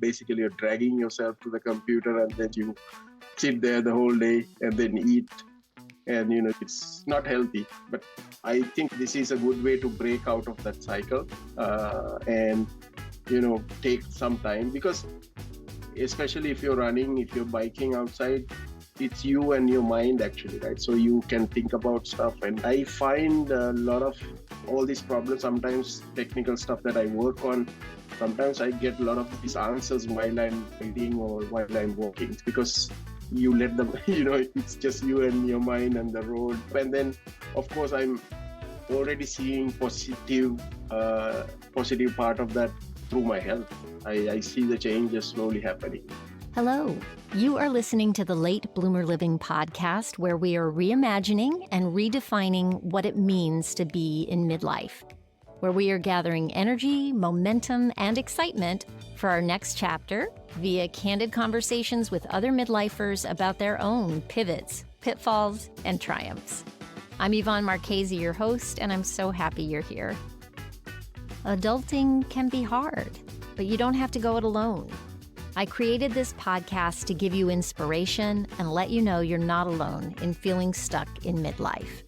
basically you're dragging yourself to the computer and then you sit there the whole day and then eat. And, it's not healthy. But I think this is a good way to break out of that cycle and, take some time, because especially if you're running, if you're biking outside, it's you and your mind actually, right? So you can think about stuff. And I find a lot of all these problems, sometimes technical stuff that I work on, sometimes I get a lot of these answers while I'm reading or while I'm walking, because you let them, it's just you and your mind and the road. And then, of course, I'm already seeing positive part of that through my health. I see the changes slowly happening. Hello. You are listening to the Late Bloomer Living podcast, where we are reimagining and redefining what it means to be in midlife, where we are gathering energy, momentum, and excitement for our next chapter via candid conversations with other midlifers about their own pivots, pitfalls, and triumphs. I'm Yvonne Marchese, your host, and I'm so happy you're here. Adulting can be hard, but you don't have to go it alone. I created this podcast to give you inspiration and let you know you're not alone in feeling stuck in midlife.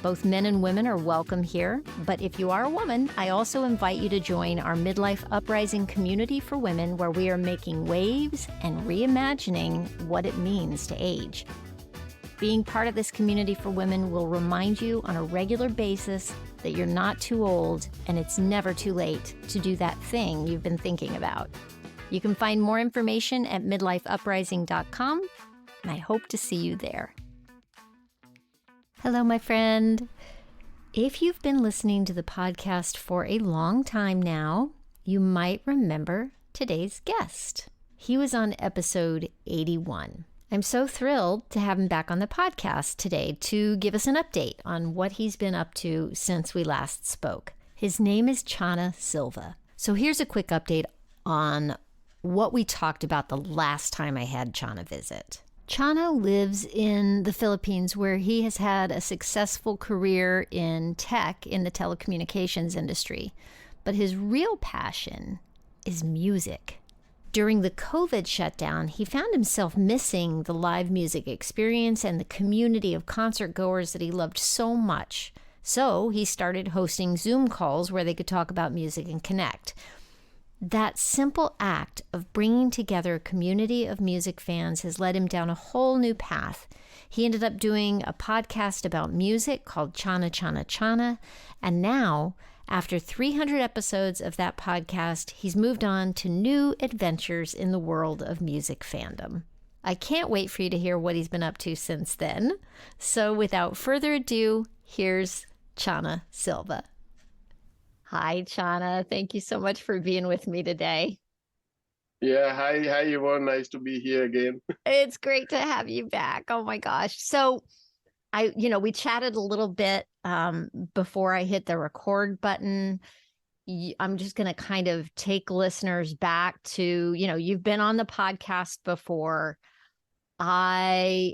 Both men and women are welcome here, but if you are a woman, I also invite you to join our Midlife Uprising community for women, where we are making waves and reimagining what it means to age. Being part of this community for women will remind you on a regular basis that you're not too old and it's never too late to do that thing you've been thinking about. You can find more information at midlifeuprising.com, and I hope to see you there. Hello, my friend. If you've been listening to the podcast for a long time now, you might remember today's guest. He was on episode 81. I'm so thrilled to have him back on the podcast today to give us an update on what he's been up to since we last spoke. His name is Channa Silva. So here's a quick update on what we talked about the last time I had Channa visit. Channa lives in the Philippines, where he has had a successful career in tech in the telecommunications industry. But his real passion is music. During the COVID shutdown, he found himself missing the live music experience and the community of concert goers that he loved so much. So he started hosting Zoom calls where they could talk about music and connect. That simple act of bringing together a community of music fans has led him down a whole new path. He ended up doing a podcast about music called Channa Channa Channa, and now, after 300 episodes of that podcast, he's moved on to new adventures in the world of music fandom. I can't wait for you to hear what he's been up to since then. So without further ado, here's Channa Silva. Hi, Channa. Thank you so much for being with me today. Yeah, hi, Yvonne. Nice to be here again. It's great to have you back. Oh my gosh. So we chatted a little bit before I hit the record button. I'm just going to kind of take listeners back to, you've been on the podcast before. I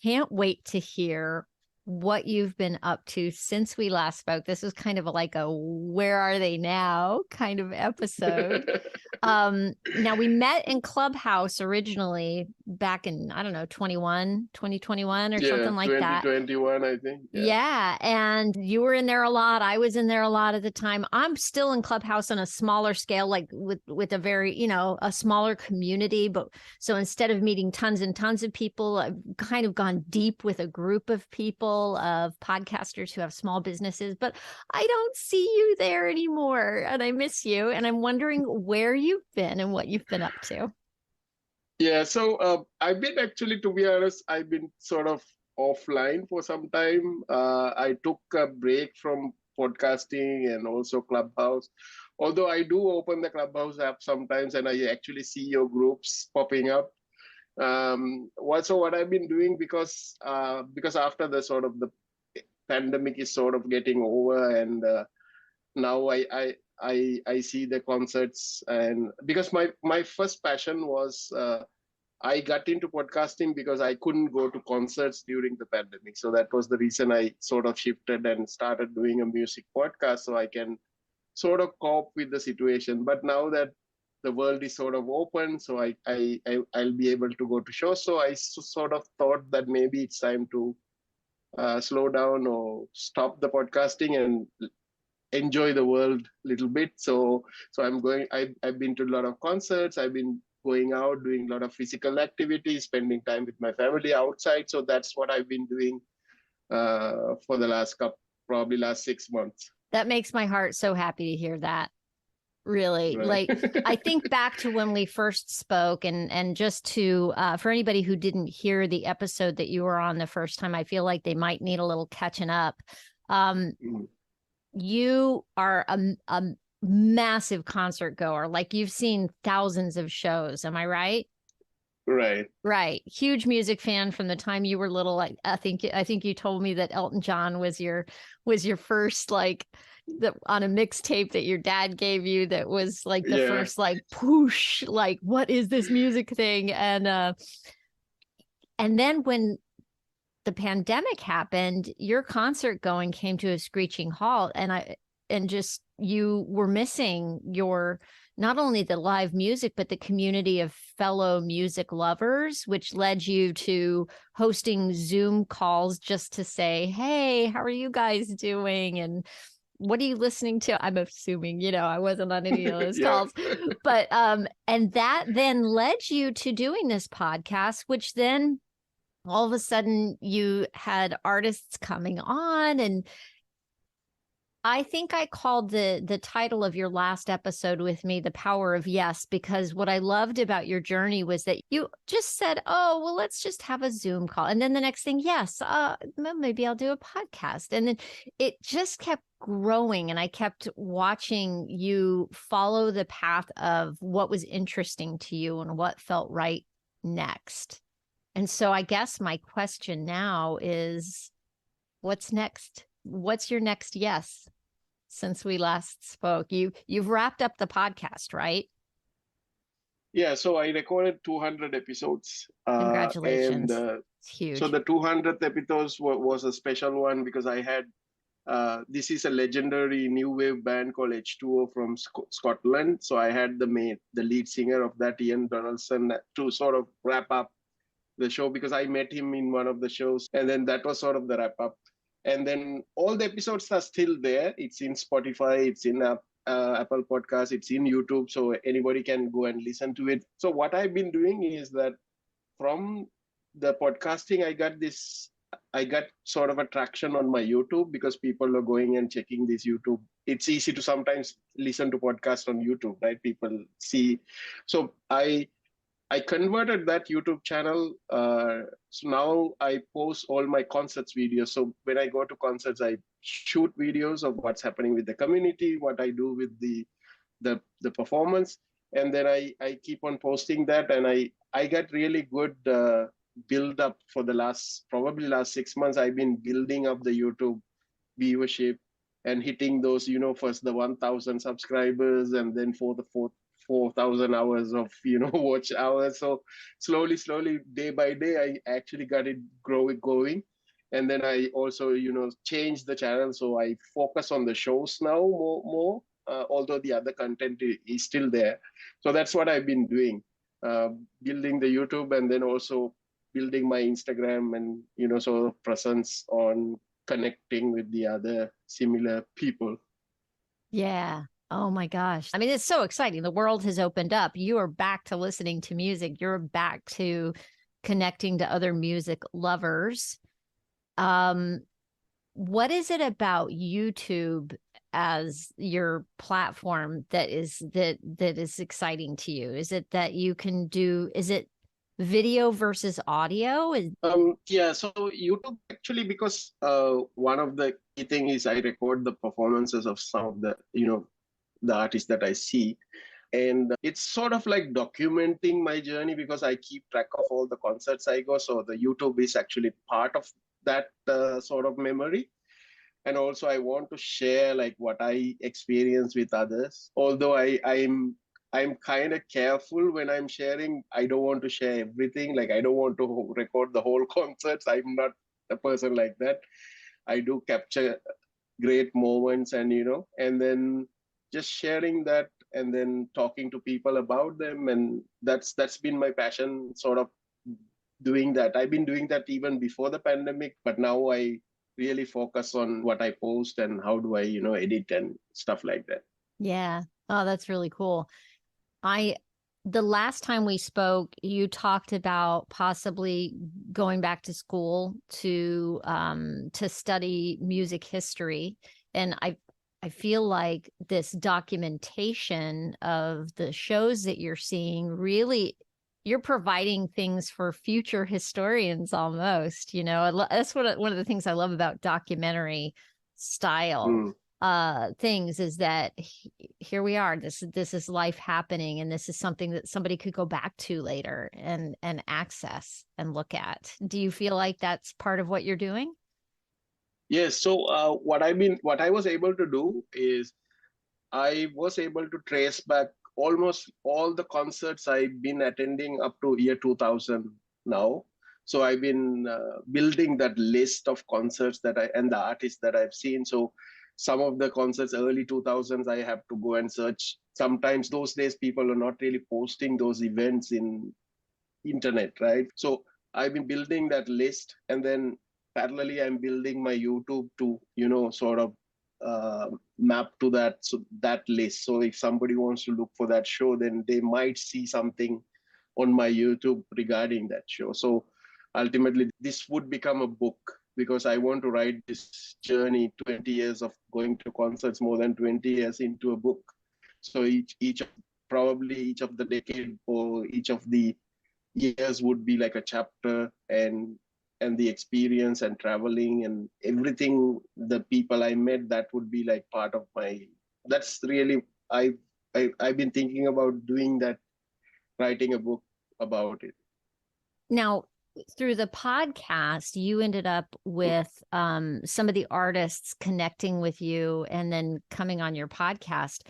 can't wait to hear what you've been up to since we last spoke. This was kind of like a where are they now kind of episode. Now we met in Clubhouse originally back in, 2021 or something like that. 2021, I think. Yeah. And you were in there a lot. I was in there a lot at the time. I'm still in Clubhouse on a smaller scale, like with a very, a smaller community. But so instead of meeting tons and tons of people, I've kind of gone deep with a group of people, of podcasters who have small businesses, but I don't see you there anymore. And I miss you. And I'm wondering where you've been and what you've been up to. Yeah, so I've been actually, to be honest, I've been sort of offline for some time. I took a break from podcasting and also Clubhouse. Although I do open the Clubhouse app sometimes and I actually see your groups popping up. Also, what I've been doing, because after the sort of the pandemic is sort of getting over, and now I see the concerts, and because my first passion was I got into podcasting because I couldn't go to concerts during the pandemic. So that was the reason I sort of shifted and started doing a music podcast so I can sort of cope with the situation. But now that the world is sort of open, so I'll be able to go to shows. So I sort of thought that maybe it's time to slow down or stop the podcasting and enjoy the world a little bit. So I'm going. I've been to a lot of concerts. I've been going out, doing a lot of physical activities, spending time with my family outside. So that's what I've been doing for the probably last 6 months. That makes my heart so happy to hear that. Really, Right. like I think back to when we first spoke, and just to for anybody who didn't hear the episode that you were on the first time, I feel like they might need a little catching up. You are a massive concert goer. Like you've seen thousands of shows. Am I right? Right. Huge music fan from the time you were little. I think you told me that Elton John was your first, like, on a mixtape that your dad gave you, that was like the first, like, push, like, what is this music thing? And then when the pandemic happened, your concert going came to a screeching halt, and just you were missing your, not only the live music, but the community of fellow music lovers, which led you to hosting Zoom calls just to say, hey, how are you guys doing? And what are you listening to? I'm assuming, I wasn't on any of those calls, but, and that then led you to doing this podcast, which then all of a sudden you had artists coming on. And I think I called the title of your last episode with me "The Power of Yes," because what I loved about your journey was that you just said, oh, well, let's just have a Zoom call. And then the next thing, yes, maybe I'll do a podcast. And then it just kept growing. And I kept watching you follow the path of what was interesting to you and what felt right next. And so I guess my question now is, what's next? What's your next yes? Since we last spoke, you've wrapped up the podcast, right? Yeah, so I recorded 200 episodes. Congratulations. It's huge. So the 200th episode was a special one because I had, this is a legendary new wave band called H2O from Scotland. So I had the lead singer of that, Ian Donaldson, to sort of wrap up the show, because I met him in one of the shows. And then that was sort of the wrap up. And then all the episodes are still there. It's in Spotify, it's in Apple Podcasts, it's in YouTube, so anybody can go and listen to it. So what I've been doing is that from the podcasting, I got sort of a traction on my YouTube, because people are going and checking this YouTube. It's easy to sometimes listen to podcasts on YouTube, right? People see. So I converted that YouTube channel. So now I post all my concerts videos. So when I go to concerts, I shoot videos of what's happening with the community, what I do with the performance, and then I keep on posting that. And I got really good build up for the last 6 months. I've been building up the YouTube viewership and hitting those, first the 1,000 subscribers, and then for the 4,000 hours of watch hours. So slowly day by day I actually got it going. And then I also changed the channel, so I focus on the shows now more, although the other content is still there. So that's what I've been doing, building the YouTube, and then also building my Instagram, and sort of presence on connecting with the other similar people. Yeah. Oh my gosh. I mean, it's so exciting. The world has opened up. You are back to listening to music. You're back to connecting to other music lovers. What is it about YouTube as your platform that is exciting to you? Is it that you can do, is it video versus audio? Yeah, so YouTube actually, because one of the key thing is I record the performances of some of the the artists that I see, and it's sort of like documenting my journey, because I keep track of all the concerts I go. So the YouTube is actually part of that sort of memory. And also I want to share like what I experience with others, although I'm kind of careful when I'm sharing. I don't want to share everything. Like I don't want to record the whole concerts. I'm not a person like that. I do capture great moments, and and then just sharing that. and then talking to people about them. And that's been my passion, sort of doing that. I've been doing that even before the pandemic, but now I really focus on what I post and how do I, edit and stuff like that. Yeah. Oh, that's really cool. I the last time we spoke, you talked about possibly going back to school to study music history. And I feel like this documentation of the shows that you're seeing really you're providing things for future historians almost, that's one of the things I love about documentary style Mm. things is that here we are, this is life happening, and this is something that somebody could go back to later and access and look at. Do you feel like that's part of what you're doing? Yes. So what I was able to do is I was able to trace back almost all the concerts I've been attending up to year 2000 now. So I've been building that list of concerts and the artists that I've seen. So some of the concerts early 2000s, I have to go and search. Sometimes those days people are not really posting those events in internet, right? So I've been building that list, and then parallelly I'm building my YouTube to sort of map to that list. So if somebody wants to look for that show, then they might see something on my YouTube regarding that show. So ultimately this would become a book, because I want to write this journey, 20 years of going to concerts, more than 20 years, into a book. So probably each of the decade or each of the years would be like a chapter, and the experience and traveling and everything, the people I met, that would be like part of my. That's really I've been thinking about doing that, writing a book about it. Now, through the podcast, you ended up with some of the artists connecting with you and then coming on your podcast.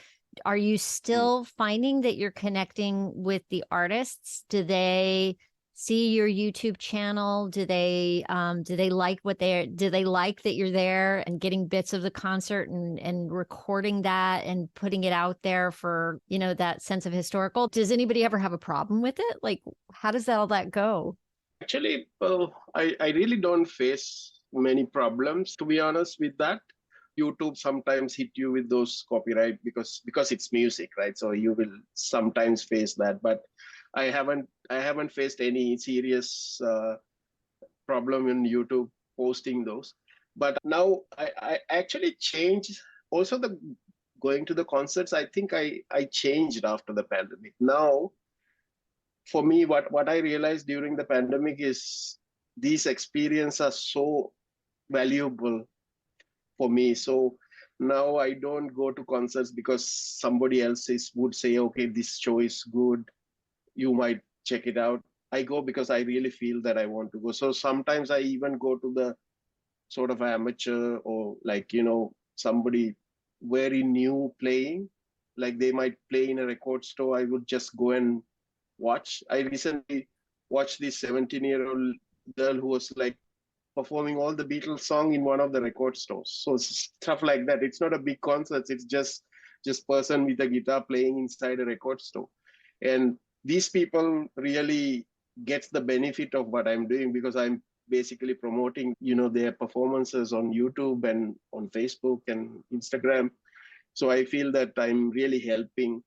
Are you still finding that you're connecting with the artists? Do they see your YouTube channel? Do they like do they like that you're there and getting bits of the concert and recording that and putting it out there for, that sense of historical? Does anybody ever have a problem with it? Like, how does all that go? Actually, I really don't face many problems, to be honest, with that. YouTube sometimes hit you with those copyright, because it's music, right? So you will sometimes face that, but I haven't faced any serious problem in YouTube posting those. But now I actually changed also the going to the concerts. I think I changed after the pandemic. Now, for me, what I realized during the pandemic is these experiences are so valuable for me. So now I don't go to concerts because somebody else would say, okay, this show is good, you might check it out. I go because I really feel that I want to go. So sometimes I even go to the sort of amateur, or like, somebody very new playing, like they might play in a record store. I would just go and watch. I recently watched this 17-year-old girl who was like performing all the Beatles song in one of the record stores. So stuff like that. It's not a big concert. It's just person with a guitar playing inside a record store. And these people really gets the benefit of what I'm doing, because I'm basically promoting, their performances on YouTube and on Facebook and Instagram. So I feel that I'm really helping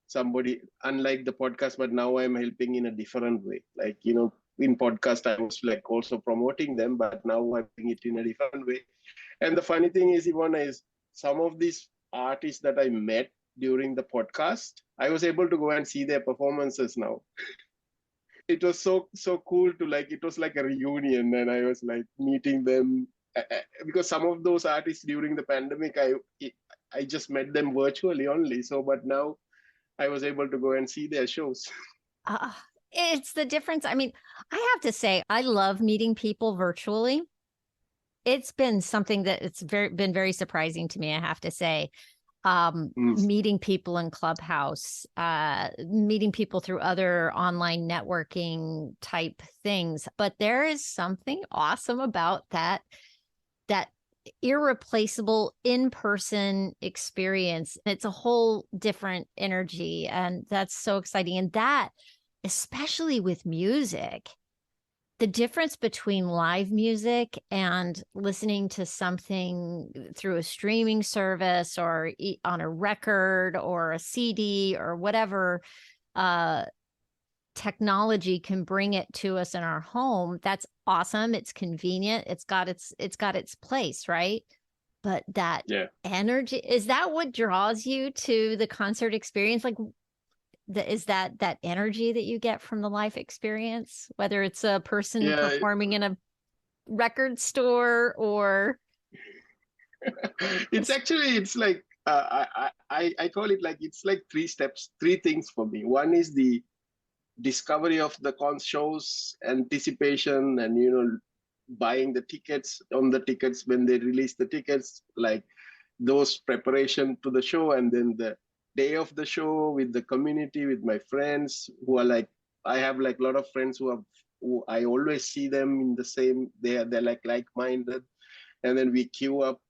somebody, unlike the podcast, but now I'm helping in a different way. Like, in podcast, I was like also promoting them, but now I'm doing it in a different way. And the funny thing is, Ivana, is some of these artists that I met during the podcast, I was able to go and see their performances now. It was so cool to, like, it was like a reunion, and I was like meeting them, because some of those artists during the pandemic, I just met them virtually only. So, but now I was able to go and see their shows. Uh, it's the difference. I mean, I have to say, I love meeting people virtually. It's been something that been very surprising to me, I have to say. Mm. Meeting people in Clubhouse, meeting people through other online networking type things. But there is something awesome about that irreplaceable in-person experience. It's a whole different energy, and that's so exciting. And that, especially with music, the difference between live music and listening to something through a streaming service or on a record or a CD or whatever technology can bring it to us in our home, that's awesome. It's convenient. It's got its place, right? But that energy, is that what draws you to the concert experience? Like, is that energy that you get from the live experience, whether it's a person performing in a record store or it's like I call it like, it's like three things for me. One is the discovery of the shows, anticipation, and buying the tickets when they release the tickets, like those preparation to the show, and then the day of the show with the community, with my friends who are like, I have like a lot of friends who I always see them in the same, they're like-minded, and then we queue up.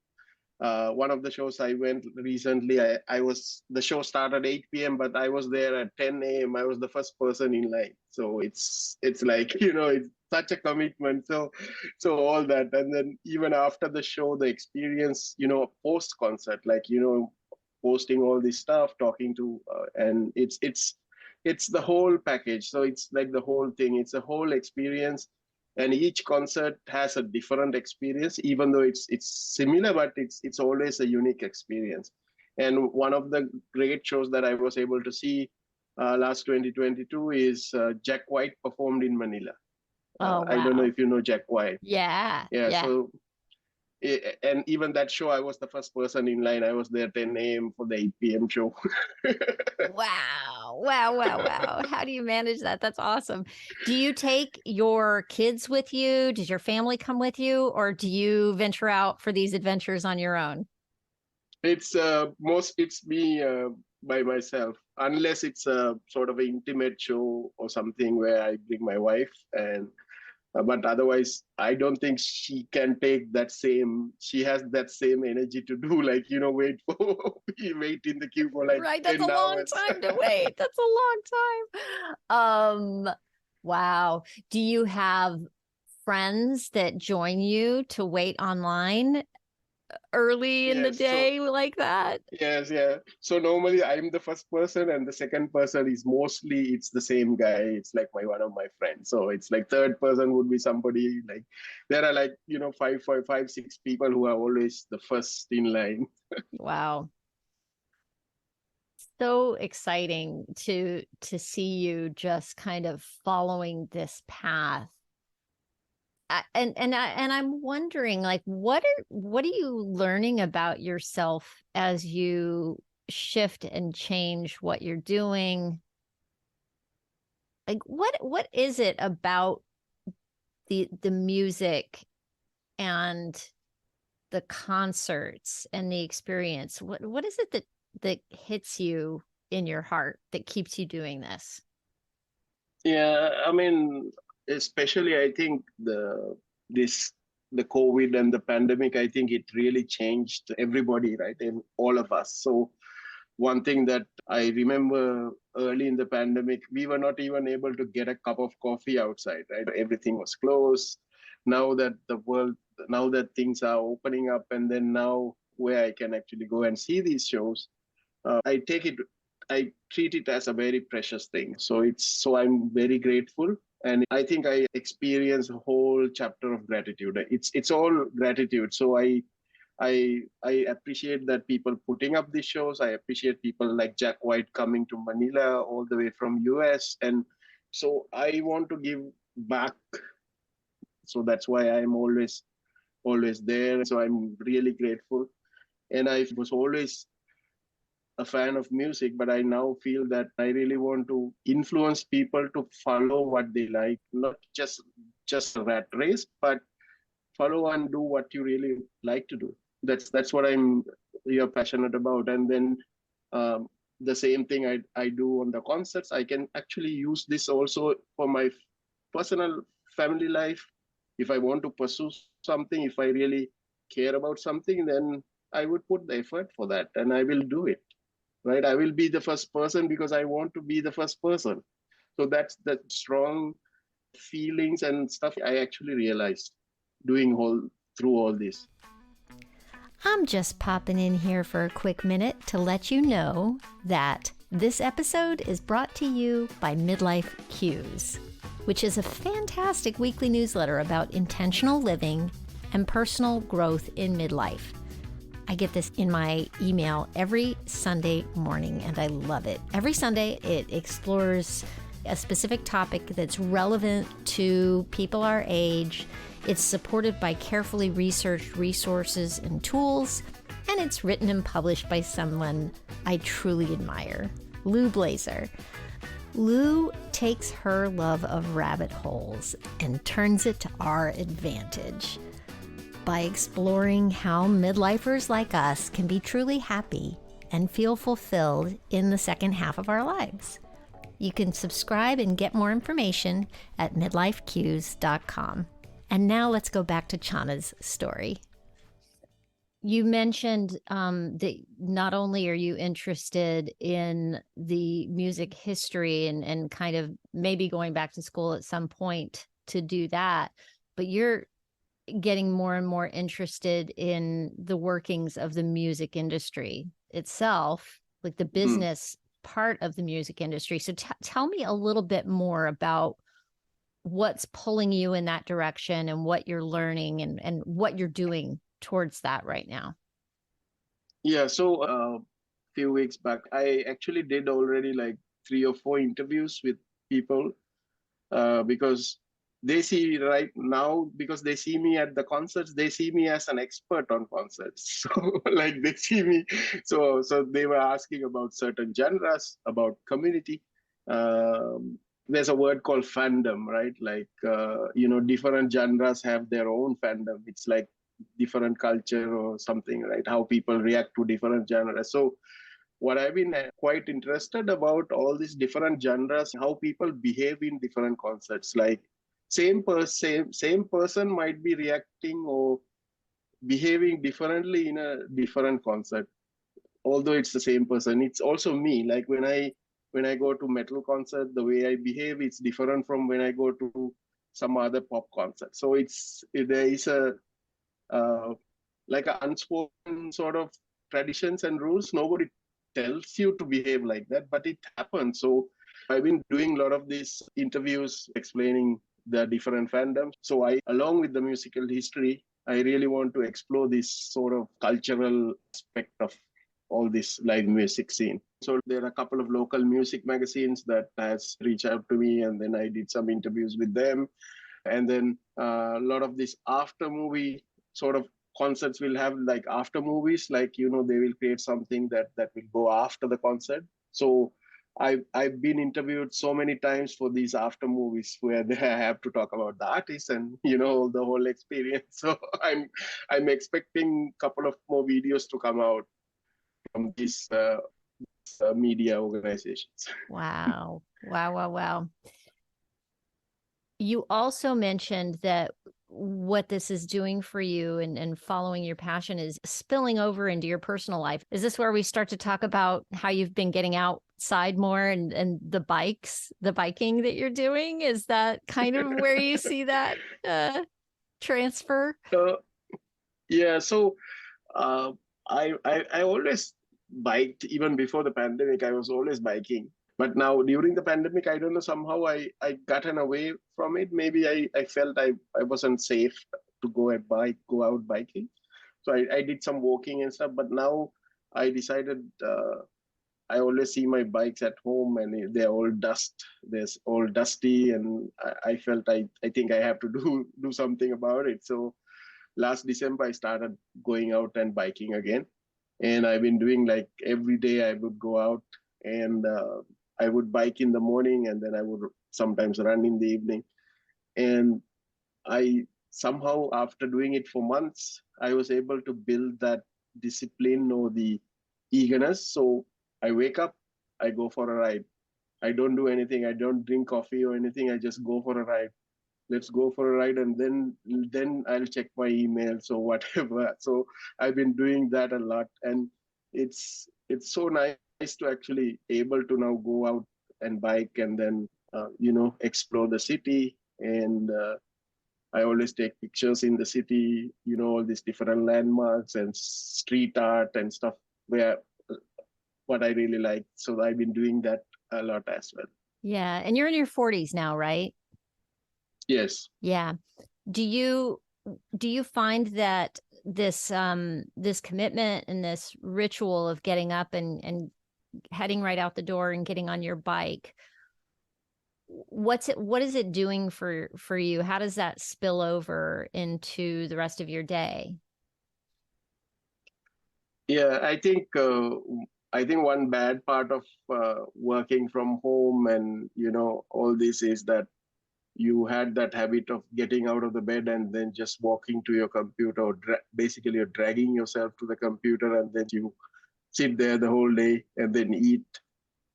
One of the shows I went recently, the show started 8 p.m., but I was there at 10 a.m. I was the first person in line. So it's like, it's such a commitment. So all that. And then even after the show, the experience, post concert, like, posting all this stuff, talking to, and it's the whole package. So it's like the whole thing. It's a whole experience, and each concert has a different experience, even though it's similar, but it's always a unique experience. And one of the great shows that I was able to see last 2022 is Jack White performed in Manila. Oh, wow. I don't know if you know Jack White. Yeah. So and even that show, I was the first person in line. I was there 10 a.m. for the 8 p.m. show. Wow. How do you manage that? That's awesome. Do you take your kids with you? Does your family come with you? Or do you venture out for these adventures on your own? It's me by myself, unless it's a sort of an intimate show or something where I bring my wife, and but otherwise I don't think she can take she has that same energy to do, like, wait in the queue for like right, that's 10 a long hours. time to wait. That's a long time. Wow. Do you have friends that join you to wait online early in the day like that? Yes, yeah. So normally I'm the first person, and the second person is mostly it's the same guy. It's like one of my friends. So it's like third person would be somebody like, there are like, five, 6 people who are always the first in line. Wow. So exciting to see you just kind of following this path. And I'm wondering, like, what are you learning about yourself as you shift and change what you're doing? Like, what is it about the music and the concerts and the experience? What is it that hits you in your heart that keeps you doing this? Yeah, I mean, especially I think the COVID and the pandemic, I think it really changed everybody, right? And all of us. So one thing that I remember early in the pandemic, we were not even able to get a cup of coffee outside, right? Everything was closed. Now that things are opening up, and then now where I can actually go and see these shows, I treat it as a very precious thing. So I'm very grateful. And I think I experience a whole chapter of gratitude. It's all gratitude. So I appreciate that people putting up these shows. I appreciate people like Jack White coming to Manila all the way from US. And so I want to give back. So that's why I'm always there. So I'm really grateful. And I was always a fan of music, but I now feel that I really want to influence people to follow what they like, not just a rat race, but follow and do what you really like to do. That's what you're passionate about. And then the same thing I do on the concerts, I can actually use this also for my personal family life. If I want to pursue something, if I really care about something, then I would put the effort for that and I will do it. Right? I will be the first person because I want to be the first person. So that's the strong feelings and stuff I actually realized doing all through all this. I'm just popping in here for a quick minute to let you know that this episode is brought to you by Midlife Cues, which is a fantastic weekly newsletter about intentional living and personal growth in midlife. I get this in my email every Sunday morning, and I love it. Every Sunday, it explores a specific topic that's relevant to people our age. It's supported by carefully researched resources and tools, and it's written and published by someone I truly admire, Lou Blazer. Lou takes her love of rabbit holes and turns it to our advantage by exploring how midlifers like us can be truly happy and feel fulfilled in the second half of our lives. You can subscribe and get more information at midlifecues.com. And now let's go back to Channa's story. You mentioned that not only are you interested in the music history and kind of maybe going back to school at some point to do that, but you're getting more and more interested in the workings of the music industry itself, like the business part of the music industry. So tell me a little bit more about what's pulling you in that direction and what you're learning and what you're doing towards that right now. Yeah, so a few weeks back, I actually did already like 3 or 4 interviews with people because they see right now, because they see me at the concerts, they see me as an expert on concerts. So like they see me, so they were asking about certain genres, about community. Um, there's a word called fandom, right? Like different genres have their own fandom. It's like different culture or something, right? How people react to different genres. So what I've been quite interested about all these different genres, how people behave in different concerts. Like same person might be reacting or behaving differently in a different concert, although it's the same person. It's also me. Like when I go to metal concert, the way I behave is different from when I go to some other pop concert. So there is a like an unspoken sort of traditions and rules. Nobody tells you to behave like that, but it happens. So I've been doing a lot of these interviews explaining the different fandoms. So along with the musical history, I really want to explore this sort of cultural aspect of all this live music scene. So there are a couple of local music magazines that has reached out to me, and then I did some interviews with them. And then a lot of this after movie sort of concerts will have like after movies, like they will create something that will go after the concert. So I've been interviewed so many times for these after movies where they have to talk about the artist and the whole experience. So I'm expecting a couple of more videos to come out from these media organizations. Wow. Wow. You also mentioned that what this is doing for you and following your passion is spilling over into your personal life. Is this where we start to talk about how you've been getting outside more and the biking that you're doing? Is that kind of where you see that transfer? Yeah, so uh, I always biked even before the pandemic. I was always biking, but now during the pandemic, I don't know, somehow I gotten away from it. Maybe I felt I wasn't safe to go out biking, so I did some walking and stuff. But now I decided I always see my bikes at home and they're all all dusty, and I felt I think I have to do something about it. So last December I started going out and biking again, and I've been doing like every day. I would go out and I would bike in the morning, and then I would sometimes run in the evening. And I somehow, after doing it for months, I was able to build that discipline or the eagerness. So I wake up, I go for a ride. I don't do anything. I don't drink coffee or anything. I just go for a ride. let's go for a ride, and then I'll check my emails or whatever. So I've been doing that a lot, and it's so nice to actually able to now go out and bike, and then explore the city. And I always take pictures in the city, all these different landmarks and street art and stuff, where what I really like. So I've been doing that a lot as well. Yeah. And you're in your 40s now, right? Yes. Yeah. Do you find that this commitment and this ritual of getting up and heading right out the door and getting on your bike, what is it doing for you? How does that spill over into the rest of your day? Yeah, I think one bad part of working from home and all this is that you had that habit of getting out of the bed and then just walking to your computer, or basically you're dragging yourself to the computer, and then you sit there the whole day and then eat.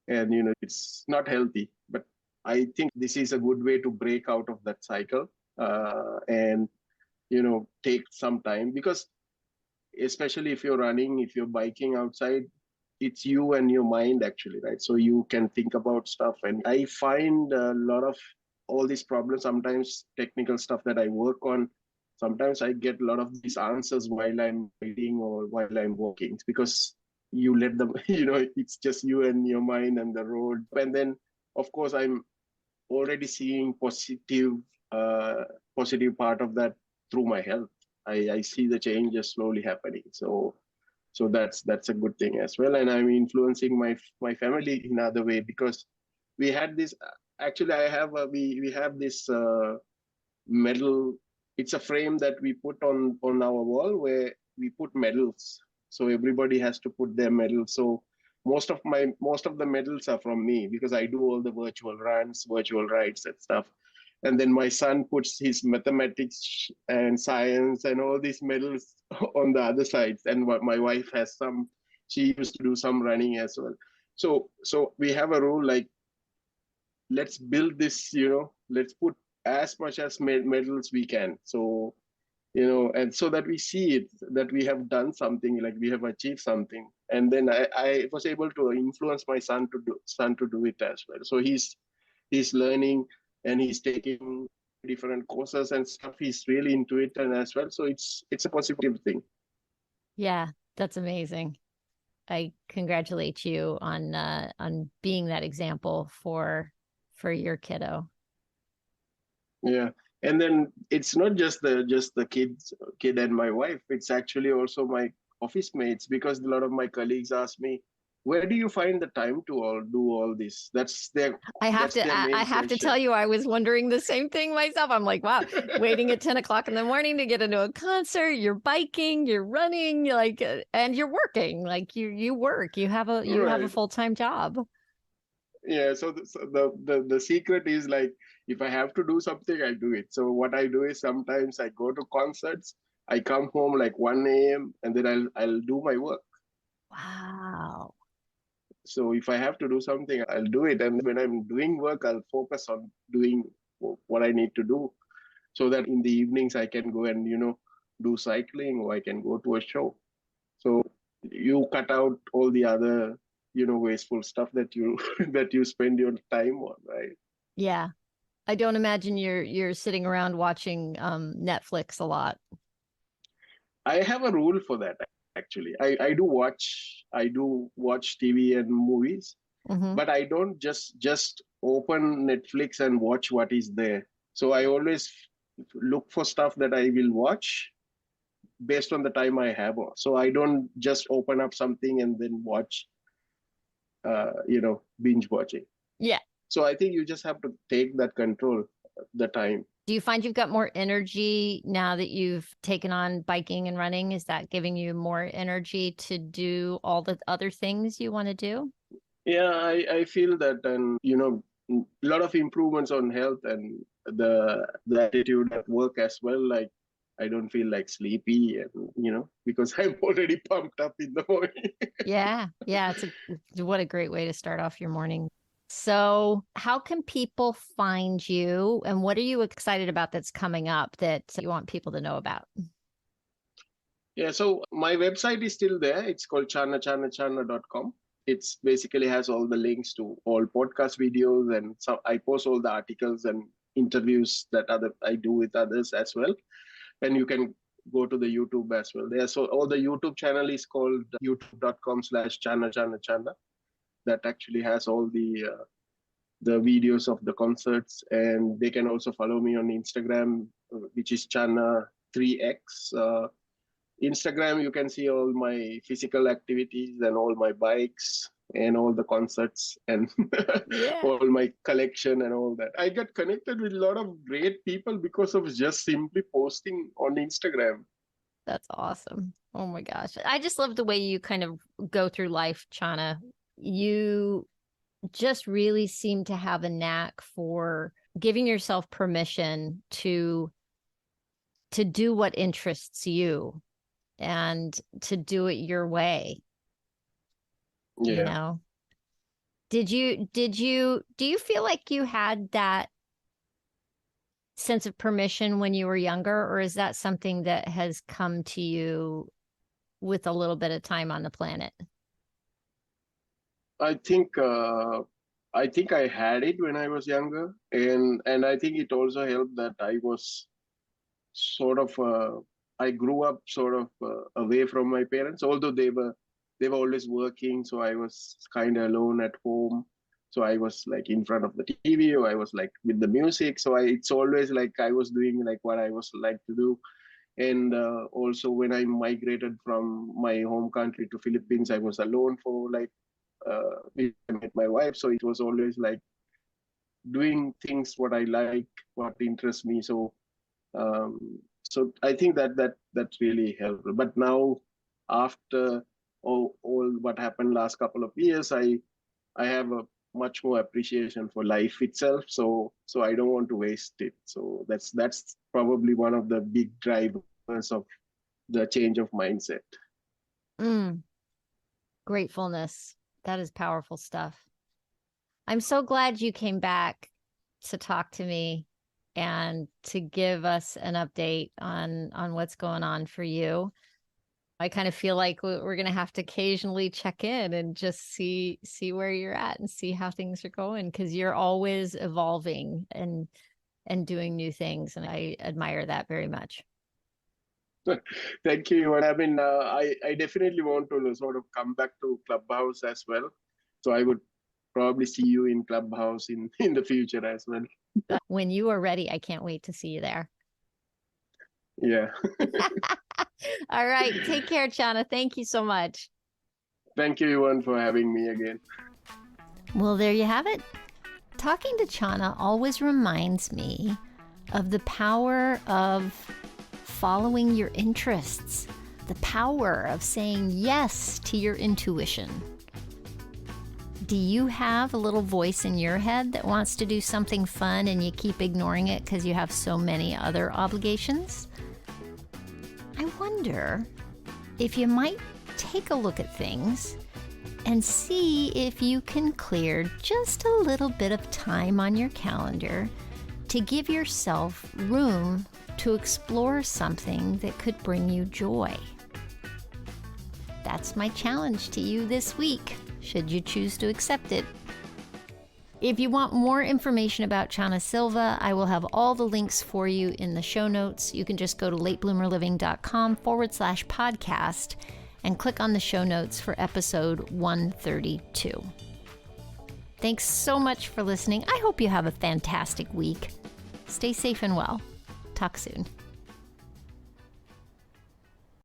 And it's not healthy, but I think this is a good way to break out of that cycle, and take some time, because especially if you're running, if you're biking outside, it's you and your mind actually, right? So you can think about stuff. And I find a lot of all these problems, sometimes technical stuff that I work on, sometimes I get a lot of these answers while I'm reading or while I'm walking. It's because you let them, it's just you and your mind and the road. And then of course I'm already seeing uh, positive part of that through my health. I see the changes slowly happening. So that's a good thing as well. And I'm influencing my family in another way, because we had this. Actually, I have we have this medal. It's a frame that we put on our wall where we put medals. So everybody has to put their medal. So most of the medals are from me, because I do all the virtual runs, virtual rides and stuff. And then my son puts his mathematics and science and all these medals on the other sides. And what my wife has some, she used to do some running as well. So we have a rule like, let's build this, let's put as much as medals we can. So and so that we see it, that we have done something, like we have achieved something. And then I was able to influence my son to do it as well. So he's learning, and he's taking different courses and stuff. He's really into it, and as well. So it's a positive thing. Yeah, that's amazing. I congratulate you on being that example for your kiddo. Yeah. And then it's not just the kid and my wife. It's actually also my office mates, because a lot of my colleagues ask me, where do you find the time to all do all this? That's their I main have to tell question. you, I was wondering the same thing myself. I'm like, wow, waiting at 10 o'clock in the morning to get into a concert, you're biking, you're running, like, and you're working, like you work, you have a Right. full-time job. Yeah. So the secret is like, if I have to do something, I do it. So what I do is, sometimes I go to concerts, I come home like 1 a.m., and then I'll do my work. Wow. So if I have to do something, I'll do it. And when I'm doing work, I'll focus on doing what I need to do, so that in the evenings I can go and, do cycling, or I can go to a show. So you cut out all the other, wasteful stuff that you that you spend your time on, right? Yeah. I don't imagine you're sitting around watching Netflix a lot. I have a rule for that actually. I do watch TV and movies, Hmm. but I don't just open Netflix and watch what is there. So I always look for stuff that I will watch based on the time I have. So I don't just open up something and then watch, binge watching. Yeah. So I think you just have to take that control, the time. Do you find you've got more energy now that you've taken on biking and running? Is that giving you more energy to do all the other things you want to do? Yeah, I feel that, and a lot of improvements on health, and the attitude at work as well. Like, I don't feel like sleepy, and because I'm already pumped up in the morning. Yeah. Yeah. What a great way to start off your morning. So, how can people find you, and what are you excited about that's coming up that you want people to know about? Yeah, so my website is still there. It's called Channa.com. It's basically has all the links to all podcast videos, and so I post all the articles and interviews that I do with others as well. And you can go to the YouTube as well. There, so all the YouTube channel is called youtube.com/Channa Channa Channa. That actually has all the videos of the concerts, and they can also follow me on Instagram, which is Channa3x. Instagram, you can see all my physical activities and all my bikes and all the concerts and Yeah. all my collection and all that. I got connected with a lot of great people because of just simply posting on Instagram. That's awesome. Oh my gosh. I just love the way you kind of go through life, Chana. You just really seem to have a knack for giving yourself permission to do what interests you and to do it your way. Yeah. You know? Do you feel like you had that sense of permission when you were younger, or is that something that has come to you with a little bit of time on the planet? I think I had it when I was younger, and I think it also helped that I was sort of I grew up sort of away from my parents, although they were always working, so I was kind of alone at home. So I was like in front of the TV, or I was like with the music. So it's always like I was doing like what I was like to do. And also when I migrated from my home country to Philippines, I was alone for like I met my wife. So it was always like doing things what I like, what interests me. So I think that's really helpful. But now, after all what happened last couple of years, I have a much more appreciation for life itself. So I don't want to waste it. So that's probably one of the big drivers of the change of mindset. Mm, gratefulness. That is powerful stuff. I'm so glad you came back to talk to me and to give us an update on what's going on for you. I kind of feel like we're going to have to occasionally check in and just see where you're at and see how things are going, because you're always evolving and doing new things, and I admire that very much. Thank you. And I mean, I definitely want to sort of come back to Clubhouse as well. So I would probably see you in Clubhouse in the future as well. When you are ready, I can't wait to see you there. Yeah. All right. Take care, Channa. Thank you so much. Thank you, Ewan, for having me again. Well, there you have it. Talking to Channa always reminds me of the power of following your interests, the power of saying yes to your intuition. Do you have a little voice in your head that wants to do something fun and you keep ignoring it because you have so many other obligations? I wonder if you might take a look at things and see if you can clear just a little bit of time on your calendar to give yourself room to explore something that could bring you joy. That's my challenge to you this week, should you choose to accept it. If you want more information about Channa Silva, I will have all the links for you in the show notes. You can just go to latebloomerliving.com/podcast and click on the show notes for episode 132. Thanks so much for listening. I hope you have a fantastic week. Stay safe and well. Talk soon.